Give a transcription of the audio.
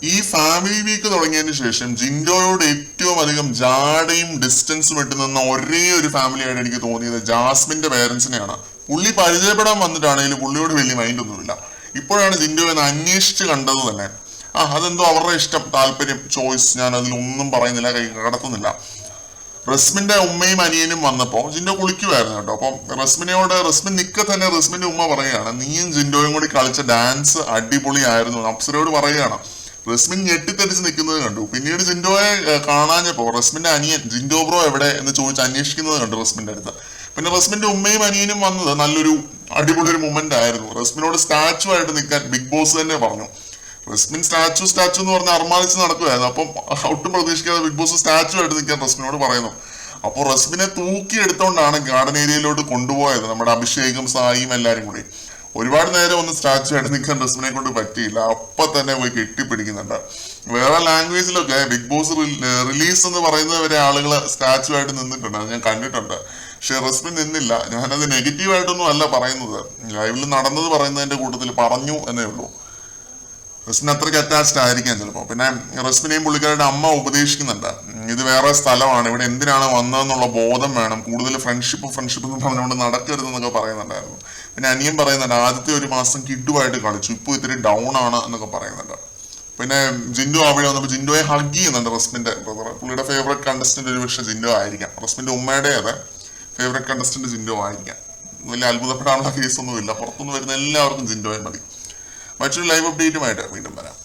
ഈ family week തുടങ്ങിയതിന് ശേഷം ജിൻഡോയോട് ഏറ്റവും അധികം ജാടയും ഡിസ്റ്റൻസും ഇട്ട് നിന്ന ഒരേ ഒരു ഫാമിലി ആയിട്ട് എനിക്ക് തോന്നിയത് ജാസ്മിന്റെ പേരൻസിനെയാണ്. പുള്ളി പരിചയപ്പെടാൻ വന്നിട്ടാണെങ്കിലും പുള്ളിയോട് വലിയ മൈൻഡ് ഒന്നുമില്ല. ഇപ്പോഴാണ് ജിൻഡോ എന്ന് അന്വേഷിച്ച് കണ്ടത് തന്നെ. അതെന്തോ അവരുടെ ഇഷ്ടം, താല്പര്യം, ചോയ്സ്. ഞാൻ അതിലൊന്നും പറയുന്നില്ല, കൈ കടത്തുന്നില്ല. റസ്മിന്റെ ഉമ്മയും അനിയനും വന്നപ്പോ ജിൻഡോ കുളിക്കുമായിരുന്നു കേട്ടോ. അപ്പം റസ്മിൻ തന്നെ റസ്മിന്റെ ഉമ്മ പറയുകയാണ്, നീയും ജിൻഡോയും കൂടി കളിച്ച ഡാൻസ് അടിപൊളിയായിരുന്നു. അപ്സരയോട് പറയുകയാണ്. റസ്മിൻ ഞെട്ടിത്തെറിച്ച് നിൽക്കുന്നത് കണ്ടു. പിന്നീട് ജിൻഡോയെ കാണാഞ്ഞപ്പോ റസ്മിന്റെ അനിയൻ ജിൻഡോ ബ്രോ എവിടെ എന്ന് ചോദിച്ച് അന്വേഷിക്കുന്നത് കണ്ടു റസ്മിന്റെ അടുത്ത്. പിന്നെ റസ്മിന്റെ ഉമ്മയും അനിയനും വന്നത് നല്ലൊരു അടിപൊളി ഒരു മൊമെന്റ് ആയിരുന്നു. റസ്മിനോട് സ്റ്റാച്ചു ആയിട്ട് നിൽക്കാൻ ബിഗ് ബോസ് തന്നെ പറഞ്ഞു. റസ്മിൻ സ്റ്റാച്ചു എന്ന് പറഞ്ഞ് അർമാദിച്ച് നടക്കുമായിരുന്നു. അപ്പം ഒട്ടും പ്രതീക്ഷിക്കാതെ ബിഗ് ബോസ് സ്റ്റാച്ചു ആയിട്ട് നിൽക്കാൻ റസ്മിനോട് പറയുന്നു. അപ്പോൾ റസ്മിനെ തൂക്കി എടുത്തോണ്ടാണ് ഗാർഡൻ ഏരിയയിലോട്ട് കൊണ്ടുപോയത് നമ്മുടെ അഭിഷേകും സായിയും എല്ലാരും കൂടി. ഒരുപാട് നേരം ഒന്ന് സ്റ്റാച്ചു ആയിട്ട് നിൽക്കാൻ റസ്മിനെ കൊണ്ട് പറ്റിയില്ല. അപ്പൊ തന്നെ പോയി കെട്ടിപ്പിടിക്കുന്നുണ്ട്. വേറെ ലാംഗ്വേജിലൊക്കെ ബിഗ് ബോസ് റിലീസ് എന്ന് പറയുന്നവരെ ആളുകൾ സ്റ്റാച്ചു ആയിട്ട് നിന്നിട്ടുണ്ട്, അത് ഞാൻ കണ്ടിട്ടുണ്ട്. പക്ഷെ റസ്മിൻ നിന്നില്ല. ഞാനത് നെഗറ്റീവായിട്ടൊന്നും അല്ല പറയുന്നത്, ലൈവിൽ നടന്നത് പറയുന്നതിന്റെ കൂട്ടത്തിൽ പറഞ്ഞു എന്നേ ഉള്ളൂ. റസ്മിൻ അത്രയ്ക്ക് അറ്റാച്ച്ഡ് ആയിരിക്കാം ചിലപ്പോൾ. പിന്നെ റസ്മിനെയും പുള്ളിക്കാരുടെ അമ്മ ഉപദേശിക്കുന്നുണ്ട്, ഇത് വേറെ സ്ഥലമാണ്, ഇവിടെ എന്തിനാണ് വന്നതെന്നുള്ള ബോധം വേണം, കൂടുതൽ ഫ്രണ്ട്ഷിപ്പ് എന്ന് പറഞ്ഞുകൊണ്ട് നടക്കരുതെന്നൊക്കെ പറയുന്നുണ്ടായിരുന്നു. പിന്നെ അനിയൻ പറയുന്നുണ്ട്, ആദ്യത്തെ ഒരു മാസം കിഡുമായിട്ട് കളിച്ചു, ഇപ്പോൾ ഇത്തിരി ഡൗൺ ആണ് എന്നൊക്കെ പറയുന്നുണ്ട്. പിന്നെ ജിൻഡോ അവിടെ വന്നപ്പോൾ ജിൻഡോയെ ഹഗ് ചെയ്യുന്നുണ്ട് റസ്മിന്റെ ബ്രദർ. പുള്ളിയുടെ ഫേവറേറ്റ് കണ്ടസ്റ്റന്റ് ഒരു പക്ഷേ ജിൻഡോ ആയിരിക്കാം. റസ്മിന്റെ ഉമ്മയുടെ അതെ ഫേവറേറ്റ് കണ്ടസ്റ്റന്റ് ജിൻഡോ ആയിരിക്കാം. വലിയ അത്ഭുതപ്പെടാനുള്ള കേസൊന്നുമില്ല. പുറത്തുനിന്ന് വരുന്ന എല്ലാവർക്കും ജിൻഡോയെ മതി. മറ്റൊരു ലൈവ് അപ്ഡേറ്റുമായിട്ട് വീണ്ടും വരാം.